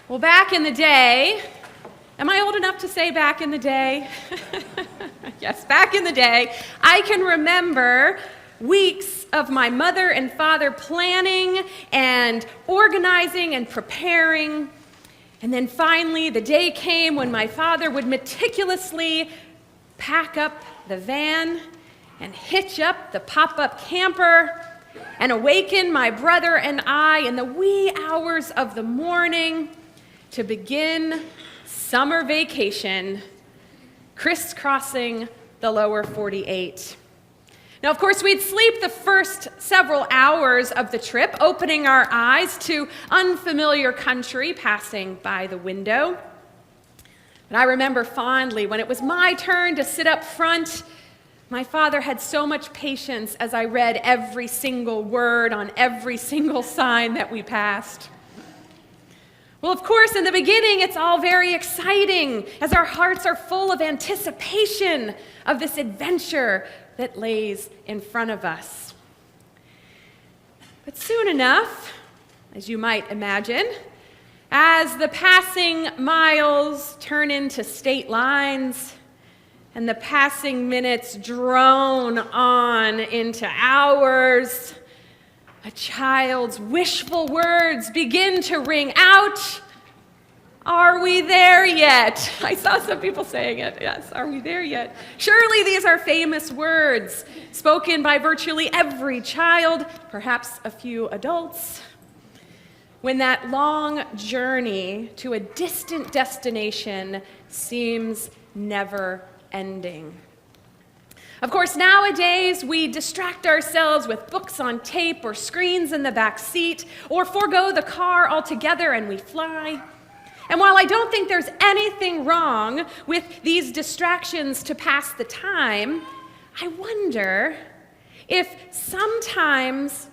Well, back in the day, am I old enough to say back in the day? Yes, back in the day, I can remember weeks of my mother and father planning and organizing and preparing. And then finally, the day came when my father would meticulously pack up the van and hitch up the pop-up camper and awaken my brother and I in the wee hours of the morning to begin summer vacation, crisscrossing the lower 48. Now, of course, we'd sleep the first several hours of the trip, opening our eyes to unfamiliar country passing by the window. But I remember fondly when it was my turn to sit up front. My father had so much patience as I read every single word on every single sign that we passed. Well, of course, in the beginning, it's all very exciting as our hearts are full of anticipation of this adventure that lays in front of us. But soon enough, as you might imagine, as the passing miles turn into state lines and the passing minutes drone on into hours, a child's wishful words begin to ring out. Are we there yet? I saw some people saying it. Yes, are we there yet? Surely these are famous words spoken by virtually every child, perhaps a few adults, when that long journey to a distant destination seems never ending. Of course, nowadays we distract ourselves with books on tape or screens in the back seat, or forego the car altogether and we fly. And while I don't think there's anything wrong with these distractions to pass the time, I wonder if sometimes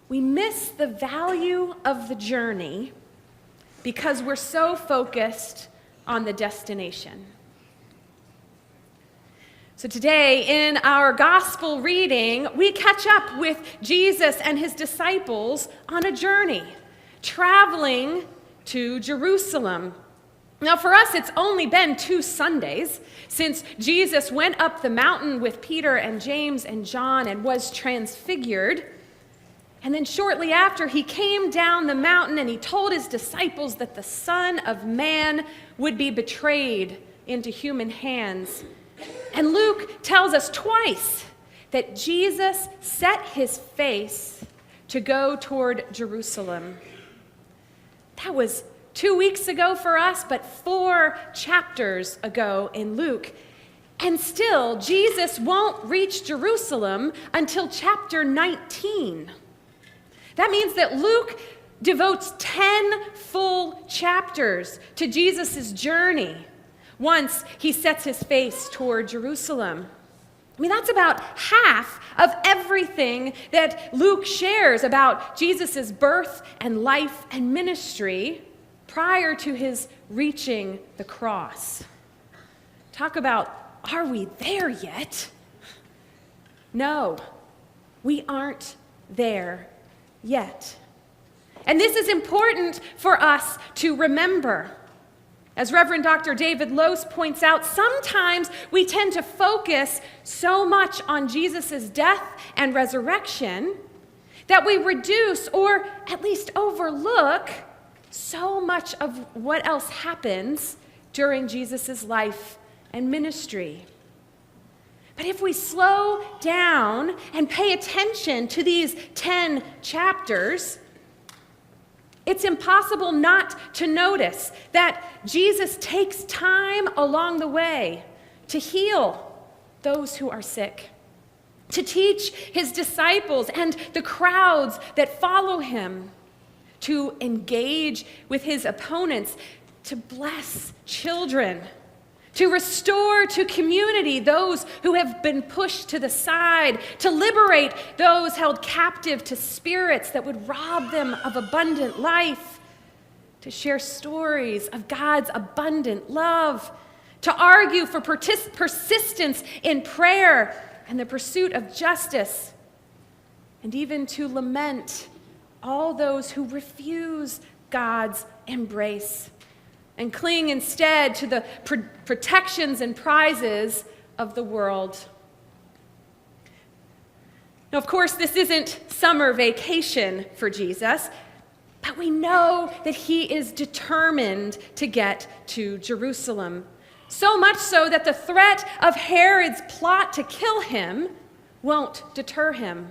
we miss the value of the journey because we're so focused on the destination. So today, in our gospel reading, we catch up with Jesus and his disciples on a journey, traveling to Jerusalem. Now, for us, it's only been 2 Sundays since Jesus went up the mountain with Peter and James and John and was transfigured. And then shortly after, he came down the mountain and he told his disciples that the Son of Man would be betrayed into human hands. And Luke tells us twice that Jesus set his face to go toward Jerusalem. That was 2 weeks ago for us, but 4 chapters ago in Luke. And still, Jesus won't reach Jerusalem until chapter 19. That means that Luke devotes 10 full chapters to Jesus' journey once he sets his face toward Jerusalem. I mean, that's about half of everything that Luke shares about Jesus' birth and life and ministry prior to his reaching the cross. Talk about, are we there yet? No, we aren't there yet. And this is important for us to remember. As Reverend Dr. David Lose points out, sometimes we tend to focus so much on Jesus' death and resurrection that we reduce or at least overlook so much of what else happens during Jesus' life and ministry. But if we slow down and pay attention to these 10 chapters, it's impossible not to notice that Jesus takes time along the way to heal those who are sick, to teach his disciples and the crowds that follow him, to engage with his opponents, to bless children, to restore to community those who have been pushed to the side, to liberate those held captive to spirits that would rob them of abundant life, to share stories of God's abundant love, to argue for persistence in prayer and the pursuit of justice, and even to lament all those who refuse God's embrace and cling instead to the protections and prizes of the world. Now, of course, this isn't summer vacation for Jesus, but we know that he is determined to get to Jerusalem. So much so that the threat of Herod's plot to kill him won't deter him.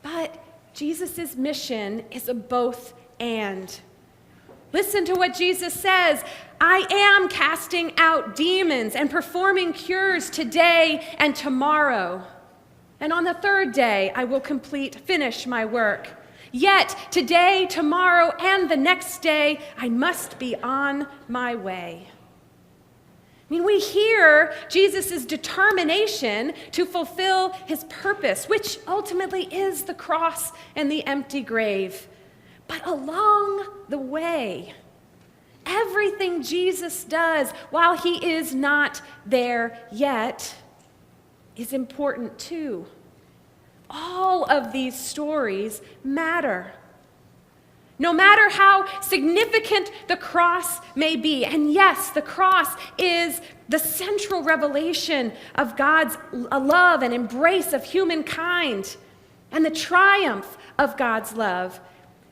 But Jesus' mission is a both and. Listen to what Jesus says. I am casting out demons and performing cures today and tomorrow. And on the third day, I will finish my work. Yet today, tomorrow, and the next day, I must be on my way. I mean, we hear Jesus' determination to fulfill his purpose, which ultimately is the cross and the empty grave. But along the way, everything Jesus does while he is not there yet is important too. All of these stories matter. No matter how significant the cross may be, and yes, the cross is the central revelation of God's love and embrace of humankind and the triumph of God's love,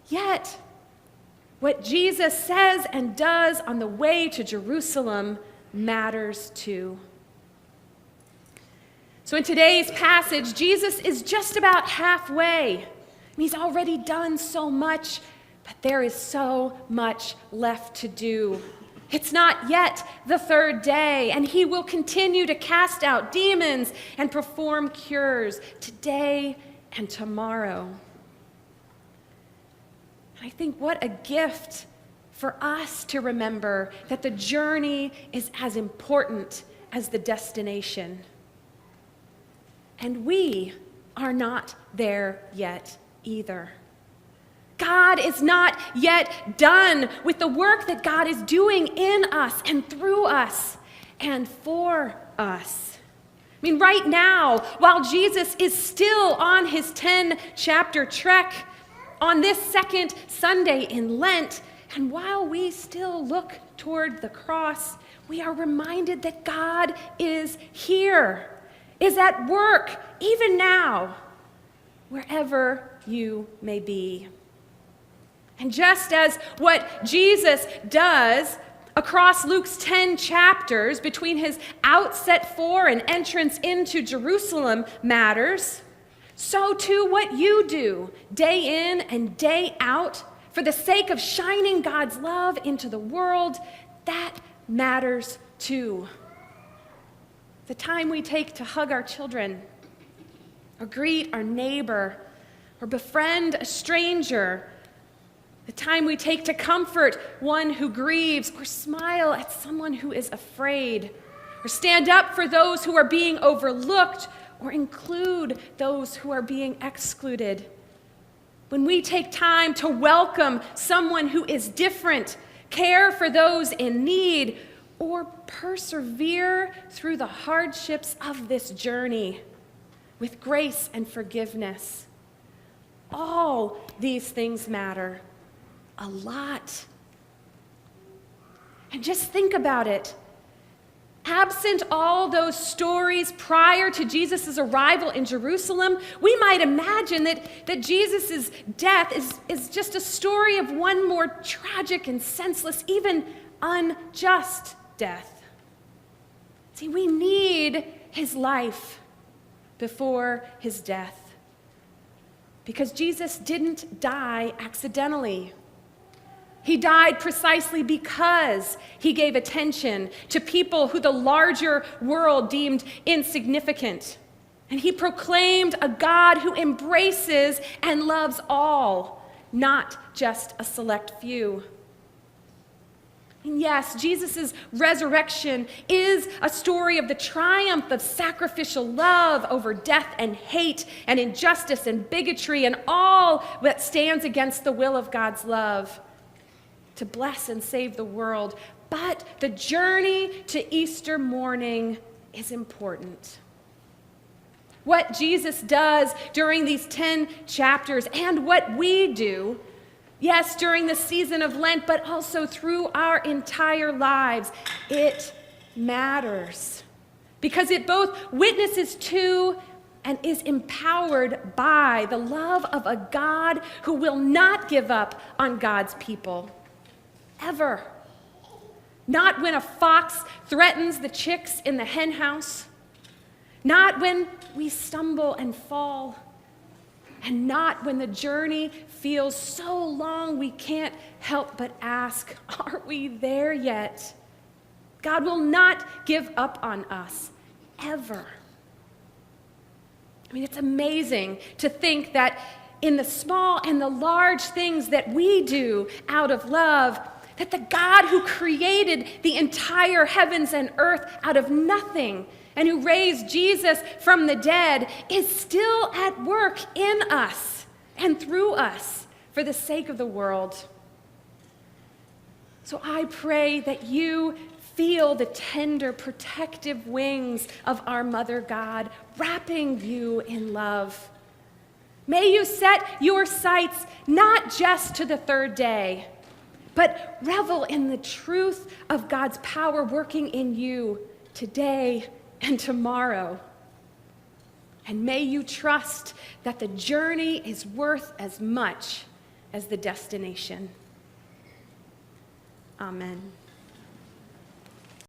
yet what Jesus says and does on the way to Jerusalem matters too. So in today's passage, Jesus is just about halfway. And he's already done so much, but there is so much left to do. It's not yet the third day, and he will continue to cast out demons and perform cures today and tomorrow. I think what a gift for us to remember that the journey is as important as the destination. And we are not there yet either. God is not yet done with the work that God is doing in us and through us and for us. I mean, right now, while Jesus is still on his 10-chapter trek on this second Sunday in Lent, and while we still look toward the cross, we are reminded that God is here, is at work, even now, wherever you may be. And just as what Jesus does across Luke's 10 chapters between his outset for and entrance into Jerusalem matters, so too what you do day in and day out for the sake of shining God's love into the world, that matters too. The time we take to hug our children, or greet our neighbor, or befriend a stranger, the time we take to comfort one who grieves, or smile at someone who is afraid, or stand up for those who are being overlooked, or include those who are being excluded. When we take time to welcome someone who is different, care for those in need, or persevere through the hardships of this journey with grace and forgiveness. All these things matter a lot. And just think about it. Absent all those stories prior to Jesus' arrival in Jerusalem, we might imagine that Jesus' death is just a story of one more tragic and senseless, even unjust death. See, we need his life before his death, because Jesus didn't die accidentally. He died precisely because he gave attention to people who the larger world deemed insignificant. And he proclaimed a God who embraces and loves all, not just a select few. And yes, Jesus' resurrection is a story of the triumph of sacrificial love over death and hate and injustice and bigotry and all that stands against the will of God's love to bless and save the world. But the journey to Easter morning is important. What Jesus does during these 10 chapters and what we do, Yes, during the season of Lent, but also through our entire lives. It matters because it both witnesses to and is empowered by the love of a God who will not give up on God's people, ever. Not when a fox threatens the chicks in the hen house, not when we stumble and fall, and not when the journey feels so long we can't help but ask, are we there yet? God will not give up on us, ever. I mean, it's amazing to think that in the small and the large things that we do out of love, that the God who created the entire heavens and earth out of nothing and who raised Jesus from the dead is still at work in us and through us for the sake of the world. So I pray that you feel the tender, protective wings of our Mother God wrapping you in love. May you set your sights not just to the third day, but revel in the truth of God's power working in you today and tomorrow. And may you trust that the journey is worth as much as the destination. Amen.